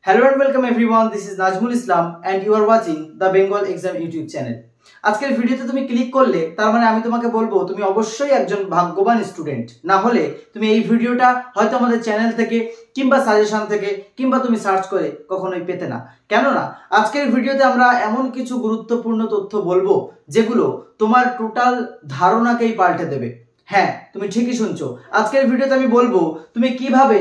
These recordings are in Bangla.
Hello and welcome everyone. This is Najmul Islam and you are watching the Bengal Exam YouTube channel. আজকের ভিডিওতে তুমি ক্লিক করলে তার মানে আমি তোমাকে বলবো তুমি অবশ্যই একজন ভাগ্যবান স্টুডেন্ট, না হলে তুমি এই ভিডিওটা হয়তো আমাদের চ্যানেল থেকে কিংবা সাজেশন থেকে কিংবা তুমি সার্চ করে কখনোই পেতে না। কেননা আজকের ভিডিওতে আমরা এমন কিছু গুরুত্বপূর্ণ তথ্য বলবো যেগুলো তোমার টোটাল ধারণাকেই পাল্টে দেবে। হ্যাঁ, তুমি ঠিকই শুনছো। আজকের ভিডিওতে আমি বলবো তুমি কিভাবে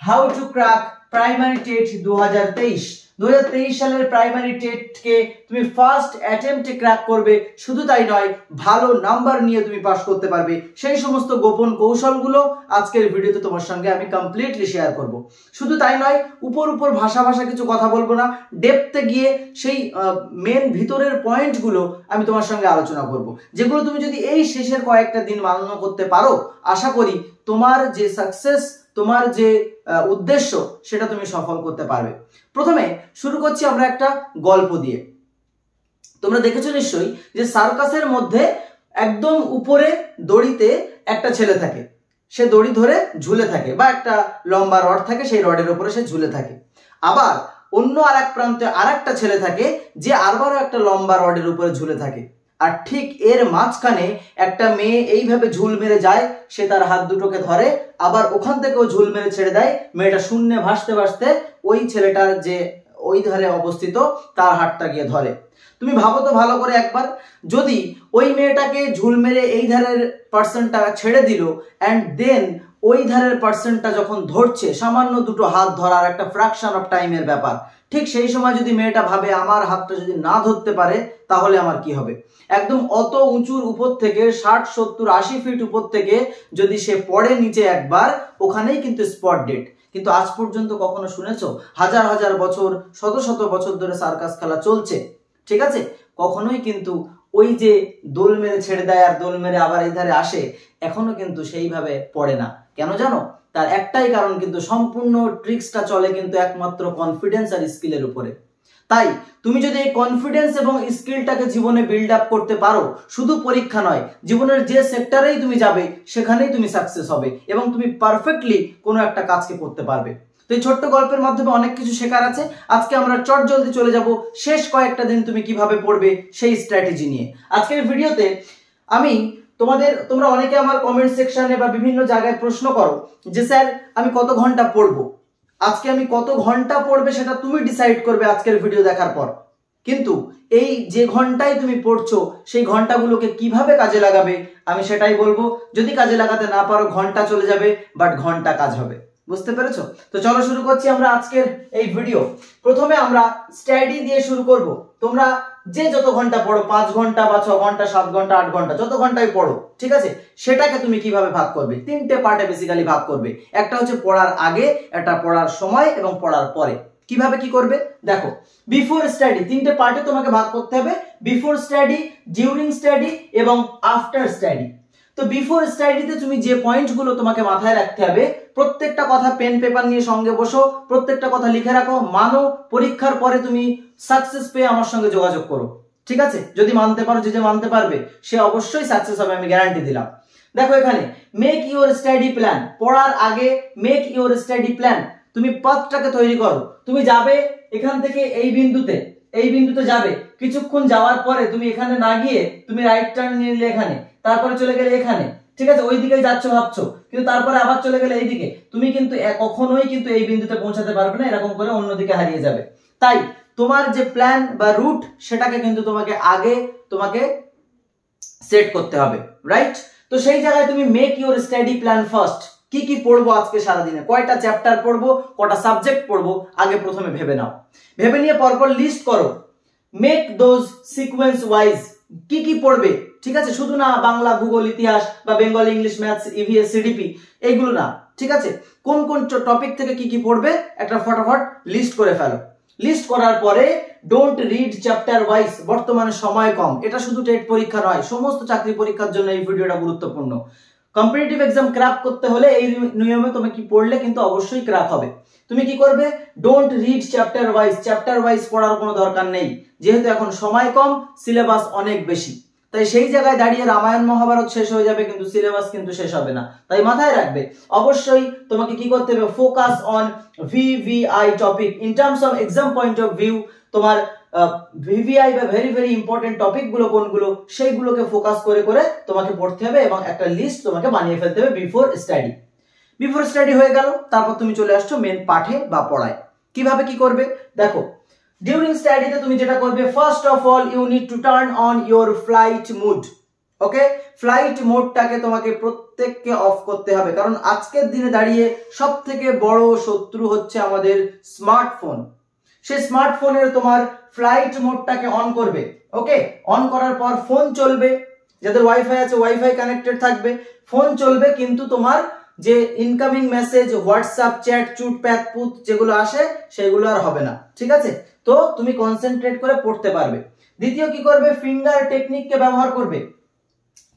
how to crack primary TET 2023 সালের প্রাইমারি টেটকে তুমি ফার্স্ট অ্যাটেম্পটে ক্র্যাক করবে। শুধু তাই নয়, ভালো নাম্বার নিয়ে তুমি পাস করতে পারবে। সেই সমস্ত গোপন কৌশলগুলো আজকের ভিডিওতে তোমার সঙ্গে আমি কমপ্লিটলি শেয়ার করব। শুধু তাই নয়, উপর ভাষা কিছু কথা বলবো না, ডেপথে গিয়ে সেই মেন ভিতরের পয়েন্টগুলো আমি তোমার সঙ্গে আলোচনা করব, যেগুলো তুমি যদি এই শেষের কয়েকটা দিন মান্য করতে পারো, আশা করি তোমার যে সাকসেস, তোমার যে উদ্দেশ্য, সেটা তুমি সফল করতে পারবে। প্রথমে শুরু করছি আমরা একটা গল্প দিয়ে। তোমরা দেখেছো নিশ্চয়ই যে সার্কাসের মধ্যে একদম উপরে দড়িতে একটা ছেলে থাকে, সে দড়ি ধরে ঝুলে থাকে, বা একটা লম্বা রড থাকে, সেই রডের উপরে সে ঝুলে থাকে। আবার অন্য আরেক প্রান্তে আরেকটা ছেলে থাকে যে আবারও একটা লম্বা রডের উপরে ঝুলে থাকে। আর ঠিক এর মাঝখানে একটা মেয়ে এইভাবে ঝুল মেরে যায়, সে তার হাত দুটোকে ধরে, আবার ওখান থেকেও ঝুল মেরে ছেড়ে দেয়। মেয়েটা শূন্যে ভাসতে ভাসতে ওই ছেলেটার যে ওই ধারে অবস্থিত তার হাতটা গিয়ে ধরে। তুমি ভাবো তো ভালো করে একবার, যদি ওই মেয়েটাকে ঝুল মেরে এই ধারের পার্সনটা ছেড়ে দিল, অ্যান্ড দেন ওই ধারের পার্সনটা যখন ধরছে, সামান্য দুটো হাত ধরার একটা ফ্র্যাকশন অফ টাইমের ব্যাপার, ঠিক সেই সময় যদি মেয়েটা ভাবে আমার হাতটা যদি না ধরতে পারে তাহলে আমার কি হবে। একদম অত উঁচুর উপর থেকে 60, 70, 80 ফিট উপর থেকে যদি সে পড়ে নিচে একবার, ওখানেই কিন্তু স্পট ডেড। কিন্তু আজ পর্যন্ত কখনো শুনেছো? হাজার হাজার বছর, শত শত বছর ধরে সার্কাস খেলা চলছে, ঠিক আছে, কখনোই কিন্তু ওই যে দোল মেরে ছেড়ে দেয় আর দোল মেরে আবার এই ধারে আসে, এখনো কিন্তু সেইভাবে পড়ে না। কেন জানো? তার একটাই কারণ, কিন্তু সম্পূর্ণ ট্রিক্সটা চলে কিন্তু একমাত্র কনফিডেন্স আর স্কিলের উপরে। তাই তুমি যদি এই কনফিডেন্স এবং স্কিলটাকে জীবনে বিল্ড আপ করতে পারো, শুধু পরীক্ষা নয়, জীবনের যে সেক্টরেই তুমি যাবে সেখানেই তুমি সাকসেস হবে এবং তুমি পারফেক্টলি কোনো একটা কাজকে করতে পারবে। তো এই ছোট্ট গল্পের মাধ্যমে অনেক কিছু শেখার আছে। আজকে আমরা চটজলদি চলে যাব শেষ কয়েকটা দিন তুমি কিভাবে পড়বে সেই স্ট্র্যাটেজি নিয়ে। আজকের ভিডিওতে তোমরা অনেকে আমার কমেন্ট সেকশনে বা বিভিন্ন জায়গায় প্রশ্ন করো যে স্যার আমি কত ঘন্টা পড়বো। আজকে আমি কত ঘন্টা পড়বে সেটা তুমি ডিসাইড করবে আজকের ভিডিও দেখার পর। কিন্তু এই যে ঘন্টায় তুমি পড়ছো সেই ঘন্টাগুলোকে কিভাবে কাজে লাগাবে আমি সেটাই বলবো। যদি কাজে লাগাতে না পারো, ঘন্টা চলে যাবে, বাট ঘন্টা কাজ হবে। বুঝতে পেরেছো? তো চলো শুরু করছি আমরা আজকের এই ভিডিও। প্রথমে আমরা স্টাডি দিয়ে শুরু করব। তোমরা যে যত ঘন্টা পড়ো, 5 ঘন্টা বা 6 ঘন্টা, 7 ঘন্টা, 8 ঘন্টা, যত ঘন্টায় পড়ো, ঠিক আছে, সেটাকে তুমি কিভাবে ভাগ করবে? 3টে পার্টে বেসিক্যালি ভাগ করবে। একটা হচ্ছে পড়ার আগে, একটা পড়ার সময় এবং পড়ার পরে। কিভাবে কি করবে দেখো। বিফোর স্টাডি 3টে পার্টে তোমাকে ভাগ করতে হবে, বিফোর স্টাডি, ডিউরিং স্টাডি এবং আফটার স্টাডি। তো বিফোর স্টাডিতে তুমি যে পয়েন্টগুলো তোমাকে মাথায় রাখতে হবে, প্রত্যেকটা কথা পেন পেপার নিয়ে সঙ্গে বসো, প্রত্যেকটা কথা লিখে রাখো, মানো। পরীক্ষার পরে তুমি সাকসেস পেয়ে আমার সঙ্গে যোগাযোগ করো, ঠিক আছে? যদি মানতে পারো, যে মানতে পারবে সে অবশ্যই সাকসেস হবে, আমি গ্যারান্টি দিলাম। দেখো এখানে মেক ইউর স্টাডি প্ল্যান। পড়ার আগে মেক ইউর স্টাডি প্ল্যান। তুমি পথটাকে তৈরি করো। তুমি যাবে এখান থেকে এই বিন্দুতে যাবে, কিছুক্ষণ যাওয়ার পরে তুমি এখানে না গিয়ে তুমি রাইট টার্ন নিলে এখানে, তারপরে চলে গেলে এখানে, ঠিক আছে, ওই দিকে যাচ্ছ ভাবছো, কিন্তু তারপরে আবার চলে গেলে এইদিকে, তুমি কিন্তু কখনোই কিন্তু এই বিন্দুতে পৌঁছাতে পারবে না, এরকম করে অন্যদিকে হারিয়ে যাবে। তাই তোমার যে প্ল্যান বা রুট, সেটাকে কিন্তু তোমাকে সেট করতে হবে, রাইট? তো সেই জায়গায় তুমি make your study plan first. কি কি পড়বো আজকে সারাদিনে, কয়টা চ্যাপ্টার পড়বো, কটা সাবজেক্ট পড়বো, আগে প্রথমে ভেবে নাও। ভেবে নিয়ে পরপর লিস্ট করো। Make those sequence wise. কি কি পড়বে, ঠিক আছে? শুধু না বাংলা, ভূগোল, ইতিহাস বা Bengal, English, maths, EVS, CDP, এইগুলো না, ঠিক আছে? কোন কোন টপিক থেকে কি কি পড়বে একটা ফটাফট লিস্ট করে ফেলো। লিস্ট করার পরে ডোন্ট রিড চ্যাপ্টার ওয়াইজ। বর্তমানে সময় কম, এটা শুধু টেট পরীক্ষা নয়, সমস্ত চাকরি পরীক্ষার জন্য এই ভিডিওটা গুরুত্বপূর্ণ। কম্পিটিটিভ এক্সাম ক্র্যাক করতে হলে এই নিয়মে তুমি কি পড়লে কিন্তু অবশ্যই ক্র্যাক হবে। তুমি কি করবে? Don't read chapter wise. Chapter wise পড়ার কোনো দরকার নেই, যেহেতু এখন সময় কম, সিলেবাস অনেক বেশি। তাই সেই জায়গায় দাঁড়িয়ে রামায়ণ মহাভারত শেষ হয়ে যাবে কিন্তু সিলেবাস কিন্তু শেষ হবে না। তাই মাথায় রাখবে অবশ্যই তোমাকে কি করতে হবে, focus on VVI topic in terms of exam point of view. তোমার ভিভিআই বা ভেরি ভেরি ইম্পর্টেন্ট টপিক গুলো কোনগুলো সেইগুলোকে ফোকাস করে করে তোমাকে পড়তে হবে এবং একটা লিস্ট তোমাকে বানিয়ে ফেলতে হবে বিফোর স্টাডি হয়ে গেল। তারপর তুমি চলে আসছো মেন পাঠে বা পড়ায়। কিভাবে কি করবে দেখো, ডিউরিং স্টাডিতে তুমি যেটা করবে, first of all you need to turn on your flight mode. Okay, flight মোডটাকে তোমাকে প্রত্যেককে অফ করতে হবে, কারণ আজকের দিনে দাঁড়িয়ে সব থেকে বড় শত্রু হচ্ছে আমাদের স্মার্টফোন। সেই স্মার্টফোনের তোমার ফ্লাইট মোডটাকে অন করবে। ওকে, অন করার পর ফোন চলবে, যাদের ওয়াইফাই আছে ওয়াইফাই কানেক্টেড থাকবে, ফোন চলবে, কিন্তু তোমার যে ইনকামিং মেসেজ, হোয়াটসঅ্যাপ চ্যাট, চুট প্যাট পুত যেগুলো আসে সেগুলো আর হবে না। ঠিক আছে, তো তুমি কনসেন্ট্রেট করে পড়তে পারবে। দ্বিতীয় কি করবে, ফিঙ্গার টেকনিককে ব্যবহার করবে।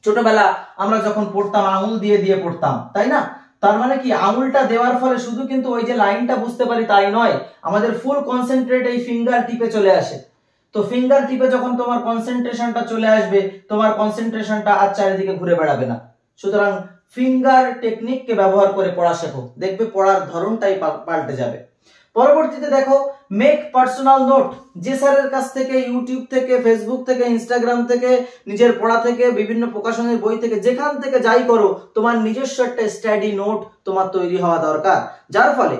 ছোটবেলা আমরা যখন পড়তাম আঙুল দিয়ে দিয়ে পড়তাম, তাই না? তার মানে কি, আঙুলটা দেওয়ার ফলে শুধু কিন্তু ওই যে লাইনটা বুঝতে পারি তাই নয়, আমাদের ফুল কনসেন্ট্রেট এই ফিঙ্গার টিপে চলে আসে। তো ফিঙ্গার টিপে যখন তোমার কনসেন্ট্রেশনটা চলে আসবে, তোমার কনসেন্ট্রেশনটা আর চারিদিকে ঘুরে বেড়াবে না। সুতরাং ফিঙ্গার টেকনিককে ব্যবহার করে পড়া শেখো, দেখবে পড়ার ধরনটাই পাল্টে যাবে। পরবর্তীতে দেখো, মেক পার্সোনাল নোট। যে স্যারের কাছ থেকে, ইউটিউব থেকে, ফেসবুক থেকে, ইনস্টাগ্রাম থেকে, নিজের পড়া থেকে, বিভিন্ন প্রকাশনের বই থেকে, যেখান থেকে যাই করো, তোমার নিজস্ব একটা স্টাডি নোট তোমার তৈরি হওয়া দরকার। যার ফলে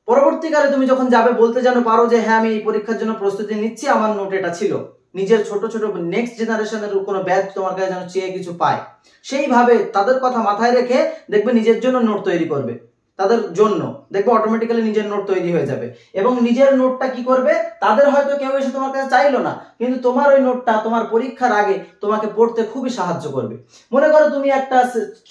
পরবর্তীকালে তুমি যখন যাবে বলতে যেন পারো যে হ্যাঁ আমি এই পরীক্ষার জন্য প্রস্তুতি নিচ্ছি, আমার নোট এটা ছিল। নিজের ছোট ছোট নেক্সট জেনারেশনের কোনো ব্যাচ তোমার কাছে যেন চেয়ে কিছু পায়, সেইভাবে তাদের কথা মাথায় রেখে দেখবে নিজের জন্য নোট তৈরি করবে। তাদের জন্য দেখবে অটোমেটিক্যালি নিজের নোট তৈরি হয়ে যাবে। এবং নিজের নোটটা কি করবে, তাদের হয়তো কেউ এসে তোমার কাছে চাইলো না, কিন্তু তোমার ওই নোটটা তোমার পরীক্ষার আগে তোমাকে পড়তে খুবই সাহায্য করবে। মনে করো তুমি একটা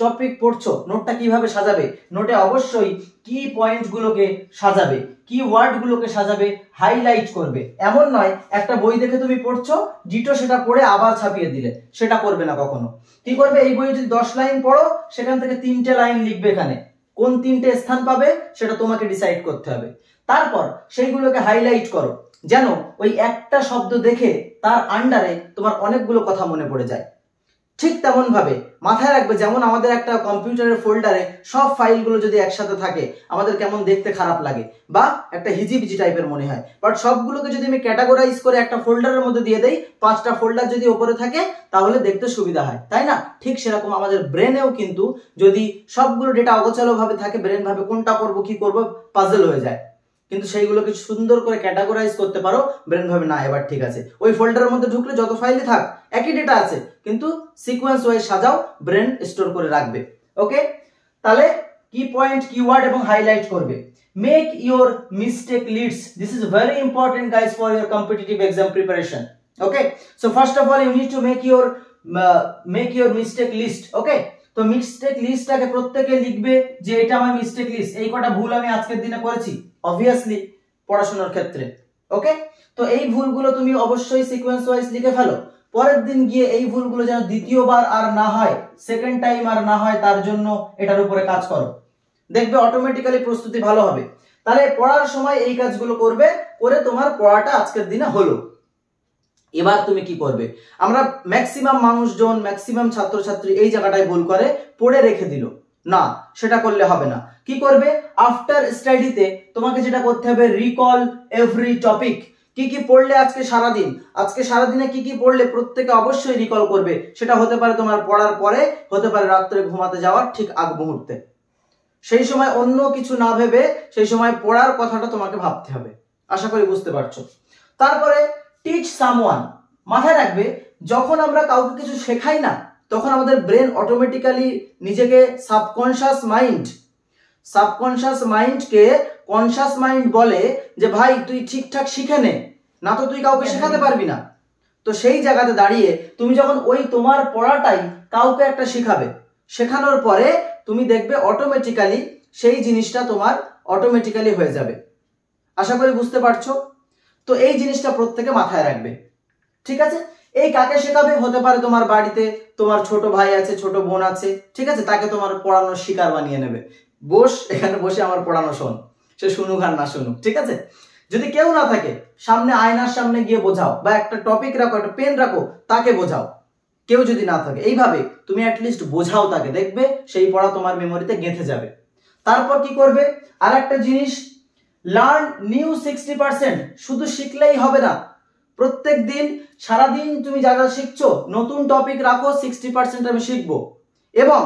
টপিক পড়ছো, নোটটা কিভাবে সাজাবে, নোটে অবশ্যই কি পয়েন্ট গুলোকে সাজাবে, কি ওয়ার্ড গুলোকে সাজাবে, হাইলাইট করবে। এমন নয় একটা বই দেখে তুমি পড়ছো, ডিটো সেটা পড়ে আবার ছাপিয়ে দিলে, সেটা করবে না কখনো। কি করবে, এই বইয়ে যদি 10 লাইন পড়ো, সেখান থেকে 3টে লাইন লিখবে, এখানে কোন 3টে স্থান পাবে সেটা তোমাকে ডিসাইড করতে হবে। তারপর সেইগুলোকে হাইলাইট করো, যেন ওই একটা শব্দ দেখে তার আন্ডারে তোমার অনেকগুলো কথা মনে পড়ে যায়। ঠিক তেমন ভাবে মাথায় রাখবে, যেমন আমাদের একটা কম্পিউটারের ফোল্ডারে সব ফাইলগুলো যদি একসাথে থাকে আমাদের কেমন দেখতে খারাপ লাগে বা একটা হিজিবিজি টাইপের মনে হয়, বাট সবগুলোকে যদি আমি ক্যাটাগরাইজ করে একটা ফোল্ডারের মধ্যে দিয়ে দেই, 5টা ফোল্ডার যদি উপরে থাকে তাহলে দেখতে সুবিধা হয়, তাই না? ঠিক সেরকম আমাদের ব্রেনেও কিন্তু যদি সবগুলো ডেটা অগোছালো ভাবে থাকে, ব্রেন ভাবে কোনটা করব কি করব পাজল হয়ে যায়। কিন্তু সেইগুলোকে সুন্দর করে ক্যাটাগরাইজ করতে পারো, ব্রেন ভাবে না এবার ঠিক আছে, ওই ফোল্ডারের মধ্যে ঢুকলে যত ফাইলই থাক একই ডেটা আছে, কিন্তু সিকোয়েন্স ওয়াইজ সাজাও, ব্রেন স্টোর করে রাখবে। ওকে, তাহলে কি পয়েন্ট, কিওয়ার্ড এবং হাইলাইট করবে। Make your mistake list, this is very important guys for your competitive exam preparation. Okay, so first of all you need to make your mistake list. Okay, তো মিস্টেক লিস্টটাকে প্রত্যেকে লিখবে যে এটা আমার মিস্টেক লিস্ট, এই কটা ভুল আমি আজকের দিনে করেছি অবভিয়াসলি পড়াশোনার ক্ষেত্রে। ওকে, তো এই ভুলগুলো তুমি অবশ্যই সিকোয়েন্স ওয়াইজ লিখে ফেলো। পরের দিন গিয়ে এই ভুলগুলো যেন দ্বিতীয়বার আর না হয়, সেকেন্ড টাইম আর না হয়, তার জন্য এটার উপরে কাজ করো, দেখবে অটোমেটিক্যালি প্রস্তুতি ভালো হবে। তাহলে পড়ার সময় এই কাজগুলো করবে, করে তোমার পড়াটা আজকের দিনে হলো। এবার তুমি কি করবে, আমরা ম্যাক্সিমাম মানুষজন, ম্যাক্সিমাম ছাত্রছাত্রী এই জায়গাটায় ভুল করে, পড়ে রেখে দিল না, সেটা করলে হবে না। কি করবে, আফটার স্টাডিতে তোমাকে যেটা করতে হবে, রিকল এভরি টপিক। কি কি পড়লে আজকে সারাদিনে কি কি পড়লে প্রত্যেকে অবশ্যই রিকল করবে। সেটা হতে পারে তোমার পড়ার পরে, হতে পারে রাত্রে ঘুমাতে যাওয়ার ঠিক আগ মুহূর্তে। সেই সময় অন্য কিছু না ভেবে সেই সময় পড়ার কথাটা তোমাকে ভাবতে হবে। আশা করি বুঝতে পারছো। তারপরে টিচ সামওয়ান, মাথায় রাখবে যখন আমরা কাউকে কিছু শেখাই না, তখন আমাদের ব্রেন অটোমেটিক্যালি নিজেকে সাবকনশিয়াস মাইন্ডকে কনশিয়াস মাইন্ড বলে যে ভাই তুই ঠিকঠাক শিখে নে, না তো তুই কাউকে শেখাতে পারবি না। তো সেই জায়গাতে দাঁড়িয়ে তুমি যখন ওই তোমার পড়াটাই কাউকে একটা শিখাবে, শেখানোর পরে তুমি দেখবে অটোমেটিক্যালি সেই জিনিসটা তোমার অটোমেটিক্যালি হয়ে যাবে। আশা করি বুঝতে পারছো। তো এই জিনিসটা প্রত্যেকে মাথায় রাখবে, ঠিক আছে? এই কাকে শেখাবে, হতে পারে তোমার বাড়িতে তোমার ছোট ভাই আছে, ছোট বোন আছে, ঠিক আছে, তাকে তোমার পড়ানোর শিকার বানিয়ে নেবে। এখানে বসে আমার পড়ানো শোন, সে শুনুক আর না শুনুক, ঠিক আছে? যদি কেউ না থাকে, সামনে আয়নার সামনে গিয়ে বোঝাও, বা একটা টপিক রাখো, একটা পেন রাখো, তাকে বোঝাও। কেউ যদি না থাকে, এইভাবে তুমি অ্যাটলিস্ট বোঝাও তাকে, দেখবে সেই পড়া তোমার মেমোরিতে গেঁথে যাবে। তারপর কি করবে, আর একটা জিনিস, লার্ন নিউ 60%। শুধু শিখলেই হবে না, প্রত্যেক দিন সারাদিন তুমি যা যা শিখছো নতুন টপিক রাখো, 60% আমি শিখবো, এবং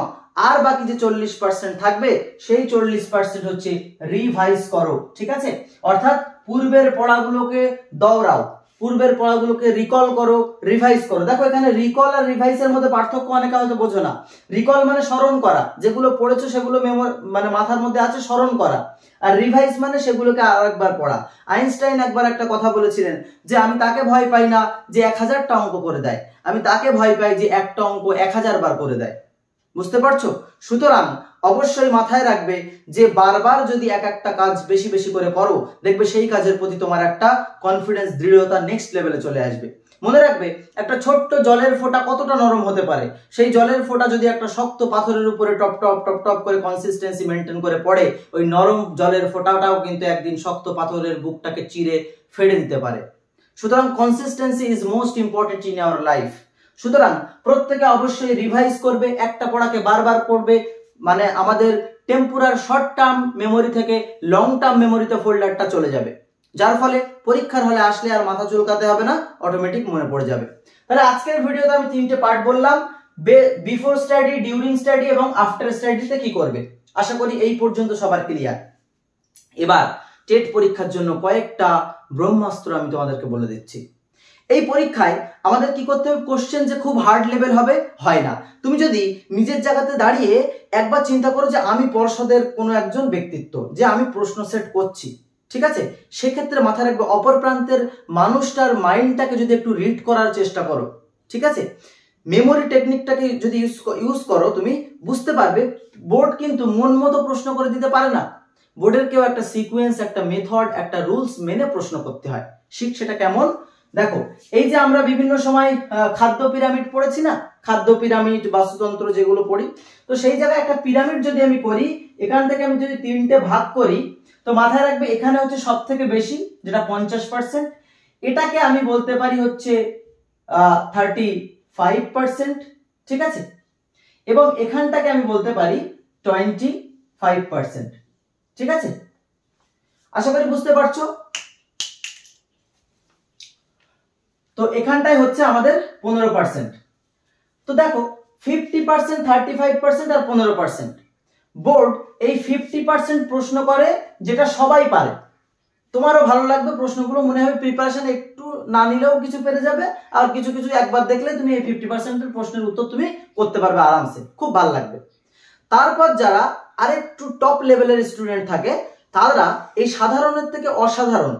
আর বাকি যে 40% থাকবে সেই 40% হচ্ছে রিভাইজ করো। ঠিক আছে, অর্থাৎ পূর্বের পড়াগুলোকে দৌড়াও, পূর্বের পড়াগুলোকে রিকল করো, রিভাইজ করো। দেখো এখানে রিকল আর রিভাইজের মধ্যে পার্থক্য অনেকে হয়তো বোঝো না। রিকল মানে স্মরণ করা, যেগুলো পড়েছো সেগুলো মানে মাথার মধ্যে আছে, স্মরণ করা। আর রিভাইজ মানে সেগুলোকে আরেকবার পড়া। আইনস্টাইন একবার একটা কথা বলেছিলেন যে আমি তাকে ভয় পাই না যে 1000টা অঙ্ক করে দেয়, আমি তাকে ভয় পাই যে একটা অঙ্ক 1000 বার করে দেয়। বুঝতে পারছো? সুতরাং অবশ্যই মাথায় রাখবে যে বারবার যদি এক একটা কাজ বেশি বেশি করে করো, দেখবে সেই কাজের প্রতি তোমার একটা কনফিডেন্স, দৃঢ়তা নেক্সট লেভেলে চলে আসবে। মনে রাখবে একটা ছোট্ট জলের ফোঁটা কতটা নরম হতে পারে, সেই জলের ফোঁটা যদি একটা শক্ত পাথরের উপরে টপ টপ টপ টপ করে কনসিস্টেন্সি মেনটেন করে পড়ে, ওই নরম জলের ফোঁটাটাও কিন্তু একদিন শক্ত পাথরের বুকটাকে চিরে ফেড়ে দিতে পারে। সুতরাং consistency is most important in our life. সুতরাং প্রত্যেকে অবশ্যই রিভাইজ করবে, একটা পড়াকে বারবার পড়বে, মানে আমাদের টেম্পোরার শর্ট টার্ম মেমোরি থেকে লং টার্ম মেমোরিতে ফোল্ডারটা চলে যাবে, যার ফলে পরীক্ষার হলে আসলে আর মাথা চুলকাতে হবে না, অটোমেটিক মনে পড়ে যাবে। তাহলে আজকের ভিডিওতে আমি 3টে পার্ট বললাম, বিফোর স্টাডি, ডিউরিং স্টাডি এবং আফটার স্টাডিতে কি করবে। আশা করি এই পর্যন্ত সবার ক্লিয়ার। এবার টেট পরীক্ষার জন্য কয়েকটা ব্রহ্মাস্ত্র আমি তোমাদেরকে বলে দিচ্ছি। এই পরীক্ষায় আমাদের কি করতে হবে, কোশ্চেন যে খুব হার্ড লেভেল হবে হয় না। তুমি যদি নিজের জায়গাতে দাঁড়িয়ে একবার চিন্তা করো যে আমি পর্ষদের কোনো একজন ব্যক্তিত্ব, যে আমি প্রশ্ন সেট করছি, ঠিক আছে, সেক্ষেত্রে মাথায় রাখবে অপর প্রান্তের মানুষটার মাইন্ডটাকে যদি একটু রিড করার চেষ্টা করো, ঠিক আছে, মেমোরি টেকনিকটাকে যদি ইউজ করো, তুমি বুঝতে পারবে বোর্ড কিন্তু মন মতো প্রশ্ন করে দিতে পারে না। বোর্ডের কেউ একটা সিকোয়েন্স, একটা মেথড, একটা রুলস মেনে প্রশ্ন করতে হয়। শিখ সেটা কেমন, দেখো এই যে আমরা বিভিন্ন সময় খাদ্য পিরামিড পড়েছি না, খাদ্য পিরামিড, বাস্তুতন্ত্র যেগুলো পড়ি, তো সেই জায়গায় একটা পিরামিড যদি আমি করি, এখান থেকে আমি যদি 3টে ভাগ করি, তো মাথায় রাখবে এখানে হচ্ছে সব থেকে বেশি, যেটা 50%, এটাকে আমি বলতে পারি হচ্ছে 35%, ঠিক আছে, এবং এখানটাকে আমি বলতে পারি 25%, ঠিক আছে। আশা করি বুঝতে পারছো। তো এখানটাই হচ্ছে আমাদের 15%। তো দেখো 50%, 35% আর 15%। বোর্ড এই 50% প্রশ্ন করে যেটা সবাই পারে। তোমারও ভালো লাগবে প্রশ্নগুলো, মনে হবে প্রিপারেশন একটু না নিলেও কিছু পেরে যাবে, আর কিছু কিছু একবার দেখলে তুমি এই 50% প্রশ্নের উত্তর তুমি করতে পারবে আরামসে, খুব ভালো লাগবে। তারপর যারা আরেকটু টপ লেভেলের স্টুডেন্ট থাকে, তারা এই সাধারণের থেকে অসাধারণ,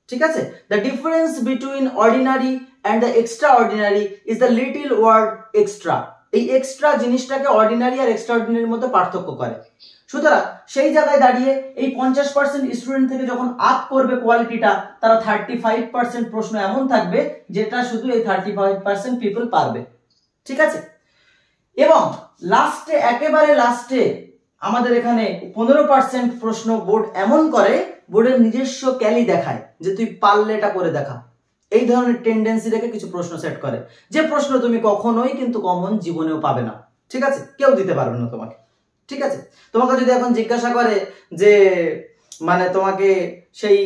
ঠিক আছে, the difference between ordinary and the extraordinary is the little word extra. এই এক্সট্রা জিনিসটাকে অর্ডিনারি আর এক্সট্রা অর্ডিনারির মধ্যে পার্থক্য করে। সুতরাং সেই জায়গায় দাঁড়িয়ে এই 50% স্টুডেন্ট থেকে যখন আপ করবে কোয়ালিটিটা, তারা 35% প্রশ্ন এমন থাকবে যেটা শুধু এই 35% পিপল পারবে, ঠিক আছে। এবং লাস্টে, একেবারে লাস্টে আমাদের এখানে 15% প্রশ্ন বোর্ড এমন করে, বোর্ডের নিজস্ব ক্যালি দেখায় যে তুই পারলে এটা করে দেখা, এই ধরনের টেন্ডেন্সি রেখে কিছু প্রশ্ন সেট করে, যে প্রশ্ন তুমি কখনোই কিন্তু কমন জীবনেও পাবে না, ঠিক আছে, কেউ দিতে পারবে না তোমাকে, ঠিক আছে। তোমাকে যদি এখন জিজ্ঞাসা করে যে মানে তোমাকে সেই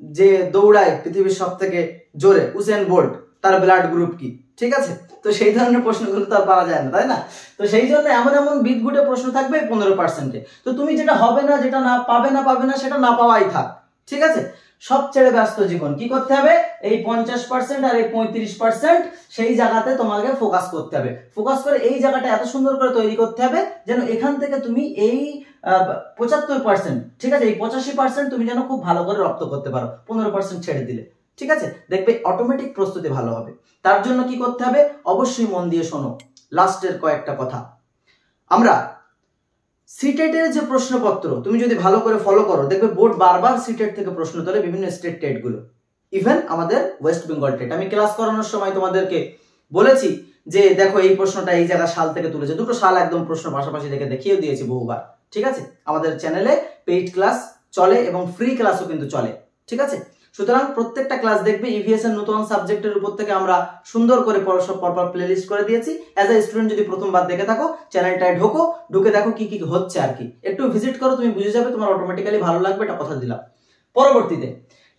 যে দৌড়ায় পৃথিবীর সব থেকে জোরে উসেন বোল্ট, তার ব্লাড গ্রুপ কি, ঠিক আছে, তো সেই ধরনের প্রশ্নগুলো তো আর পাওয়া যায় না, তাই না। তো সেই জন্য এমন এমন বিদঘুটে প্রশ্ন থাকবে 15%-এ। তো তুমি যেটা হবে না, যেটা না পাবে না সেটা না পাওয়াই থাক, ঠিক আছে। সব ছেড়ে ব্যস্ত জীবন কি করতে হবে, এই 50% আর এই 35% সেই জায়গাতে তোমাকে ফোকাস করতে হবে। ফোকাস করে এই জায়গাটা এত সুন্দর করে তৈরি করতে হবে যেন এখান থেকে তুমি এই 75%, ঠিক আছে, এই 85% তুমি যেন খুব ভালো করে রপ্ত করতে পারো, 15% ছেড়ে দিলে, ঠিক আছে, দেখবে অটোমেটিক প্রস্তুতি ভালো হবে। তার জন্য কি করতে হবে, অবশ্যই মন দিয়ে শোনো লাস্টের কয়েকটা কথা। আমরা সিটেটের যে প্রশ্নপত্র তুমি যদি ভালো করে ফলো করো, দেখবে বোর্ড বারবার সিটেট থেকে প্রশ্ন তোলে, বিভিন্ন স্টেট টেট গুলো, ইভেন আমাদের ওয়েস্ট বেঙ্গল টেট। আমি ক্লাস করানোর সময় তোমাদেরকে বলেছি যে দেখো এই প্রশ্নটা এই জায়গা সাল থেকে তুলেছে, দুটো সাল একদম প্রশ্ন পাশাপাশি রেখে দেখিয়েও দিয়েছি বহুবার, ঠিক আছে। আমাদের চ্যানেলে পেইড ক্লাস চলে এবং ফ্রি ক্লাসও কিন্তু চলে, ঠিক আছে। সুতরাং প্রত্যেকটা ক্লাস দেখবে ইভিএস এর নতুন সাবজেক্টের উপর থেকে আমরা সুন্দর করে পরপর প্লেলিস্ট করে দিয়েছি। অ্যাজ এ স্টুডেন্ট যদি প্রথমবার দেখে থাকো চ্যানেলটায় ঢুকে দেখো কি কি হচ্ছে আর কি, একটু ভিজিট করো, তুমি বুঝে যাবে, তোমার অটোমেটিক্যালি ভালো লাগবে, এটা কথা দিলাম। পরবর্তীতে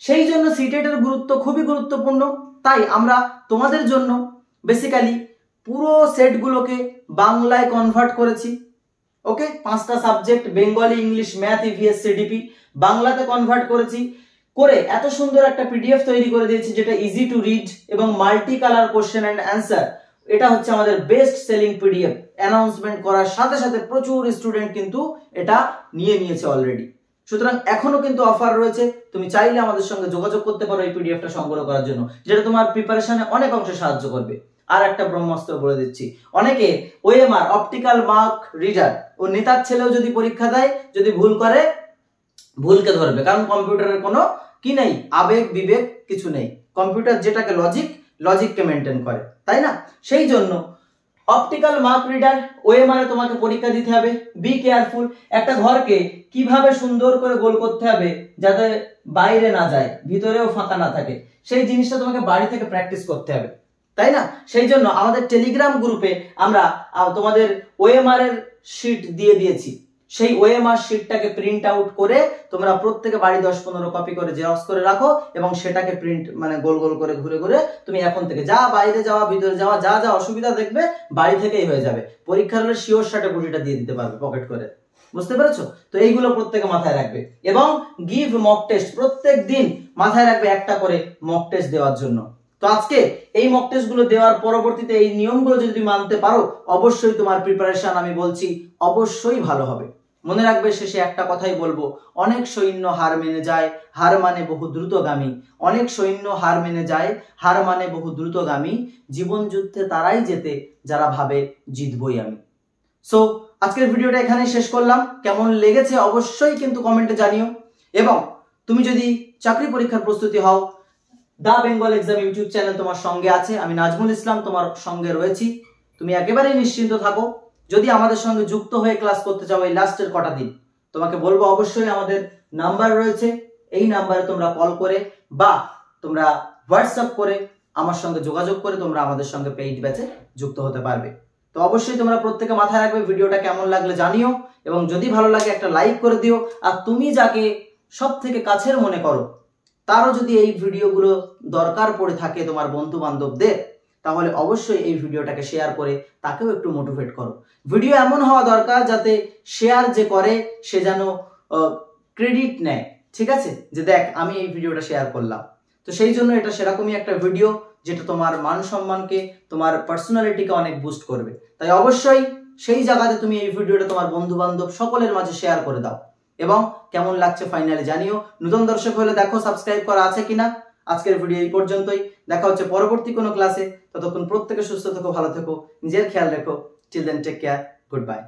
সেই জন্য সিটেট এর গুরুত্ব খুবই গুরুত্বপূর্ণ, তাই আমরা তোমাদের জন্য বেসিক্যালি পুরো সেটগুলোকে বাংলায় কনভার্ট করেছি। ওকে, 5টা subject Bengali, English, math, EVS, CDP বাংলাতে কনভার্ট করেছি, করে এত সুন্দর একটা পিডিএফ তৈরি করে দিয়েছি যেটা ইজি টু রিড এবং multi colour question and answer. এটা হচ্ছে আমাদের বেস্ট সেলিং পিডিএফ। অ্যানাউন্সমেন্ট করার সাথে সাথে প্রচুর স্টুডেন্ট কিন্তু এটা নিয়েছে অলরেডি। সুতরাং এখনো কিন্তু অফার রয়েছে, তুমি চাইলে আমাদের সঙ্গে যোগাযোগ করতে পারো এই পিডিএফটা সংগ্রহ করার জন্য, যেটা তোমার প্রিপারেশনে অনেক অংশে সাহায্য করবে। আর একটা ব্রহ্মাস্ত্র বলে দিচ্ছি, অনেকে ওএমআর অপটিক্যাল মার্ক রিডার ও নেতার ছেলেও যদি পরীক্ষা দেয়, যদি ভুল করে ভুলকে ধরবে, কারণ কম্পিউটারের কোনো কি নেই, আবেগ বিবেক কিছু নেই। কম্পিউটার যেটাকে লজিককে মেনটেন করে, তাই না? সেই জন্য অপটিক্যাল মার্ক রিডার ওএমআর এ তোমাকে পরীক্ষা দিতে হবে। বি কেয়ারফুল, একটা ঘরকে কিভাবে সুন্দর করে গোল করতে হবে যাতে বাইরে না যায়, ভিতরেও ফাঁকা না থাকে, সেই জিনিসটা তোমাকে বাড়ি থেকে প্র্যাকটিস করতে হবে, তাই না? সেই জন্য আমাদের টেলিগ্রাম গ্রুপে আমরা তোমাদের ওএমআর এর শিট দিয়ে দিয়েছি। সেই ওএমআর শিটটাকে প্রিন্ট আউট করে তোমরা প্রত্যেকে বাড়ি 10-15 কপি করে জেরক্স করে রাখো এবং সেটাকে প্রিন্ট মানে গোল গোল করে ঘুরে ঘুরে তুমি এখন থেকে যা বাইরে যাওয়া ভিতরে যাওয়া যা যা অসুবিধা দেখবে বাড়ি থেকেই হয়ে যাবে। পরীক্ষার হলে শিওর শার্টে গুটিটা দিয়ে দিতে পারবে পকেট করে, বুঝতে পেরেছো? তো এইগুলো প্রত্যেকে মাথায় রাখবে এবং গিভ মক টেস্ট, প্রত্যেক দিন মাথায় রাখবে একটা করে মক টেস্ট দেওয়ার জন্য। তো আজকে এই মক টেস্ট গুলো দেওয়ার পরবর্তীতে এই নিয়মগুলো যদি মানতে পারো, অবশ্যই তোমার প্রিপারেশন আমি বলছি অবশ্যই ভালো হবে। মনে রাখবে, শেষে একটা কথাই বলবো, অনেক সৈন্য হার মেনে যায়, হার মানে বহু দ্রুতগামী। অনেক সৈন্য হার মেনে যায়, হার মানে বহু দ্রুতগামী। জীবন যুদ্ধে তারাই জেতে যারা ভাবে জিতবই আমি। সো আজকের ভিডিওটা এখানেই শেষ করলাম। কেমন লেগেছে অবশ্যই কিন্তু কমেন্টে জানিও। এবং তুমি যদি চাকরি পরীক্ষার প্রস্তুতি হও, দা বেঙ্গল এক্সাম ইউটিউব চ্যানেল তোমার সঙ্গে আছে, আমি নাজমুল ইসলাম তোমার সঙ্গে রয়েছি। তুমি একেবারেই নিশ্চিন্ত থাকো। যদি আমাদের সঙ্গে যুক্ত হয়ে ক্লাস করতে চাও এই লাস্টের কটা দিন, তোমাকে বলবো অবশ্যই আমাদের নাম্বার রয়েছে, এই নাম্বারে তোমরা কল করে বা তোমরা হোয়াটসঅ্যাপ করে আমার সঙ্গে যোগাযোগ করে তোমরা আমাদের সঙ্গে পেইড ব্যাচে যুক্ত হতে পারবে। তো অবশ্যই তোমরা প্রত্যেকে মাথায় রাখবে, ভিডিওটা কেমন লাগলে জানিও এবং যদি ভালো লাগে একটা লাইক করে দিও। আর তুমি যাকে সব থেকে কাছের মনে করো, তারও যদি এই ভিডিওগুলো দরকার পড়ে থাকে তোমার বন্ধু বান্ধবদের, তাহলে অবশ্যই এই ভিডিওটাকে শেয়ার করে তাকেও একটু মোটিভেট করো। ভিডিও এমন হওয়া দরকার যাতে শেয়ার যে করে সে যেন ক্রেডিট নেয়, ঠিক আছে, যে দেখ আমি এই ভিডিওটা শেয়ার করলাম। তো সেই জন্য এটা সেরকমই একটা ভিডিও যেটা তোমার মান সম্মানকে, তোমার পার্সোনালিটিকে অনেক বুস্ট করবে। তাই অবশ্যই সেই জায়গাতে তুমি এই ভিডিওটা তোমার বন্ধু বান্ধব সকলের মাঝে শেয়ার করে দাও এবং কেমন লাগছে ফাইনালি জানিও। নতুন দর্শক হলে দেখো সাবস্ক্রাইব করা আছে কিনা। আজকের ভিডিও এই পর্যন্তই, দেখা হচ্ছে পরবর্তী কোনো ক্লাসে। ততক্ষণ প্রত্যেকে সুস্থ থেকো, ভালো থেকো, নিজের খেয়াল রেখো। Till then take care, good by.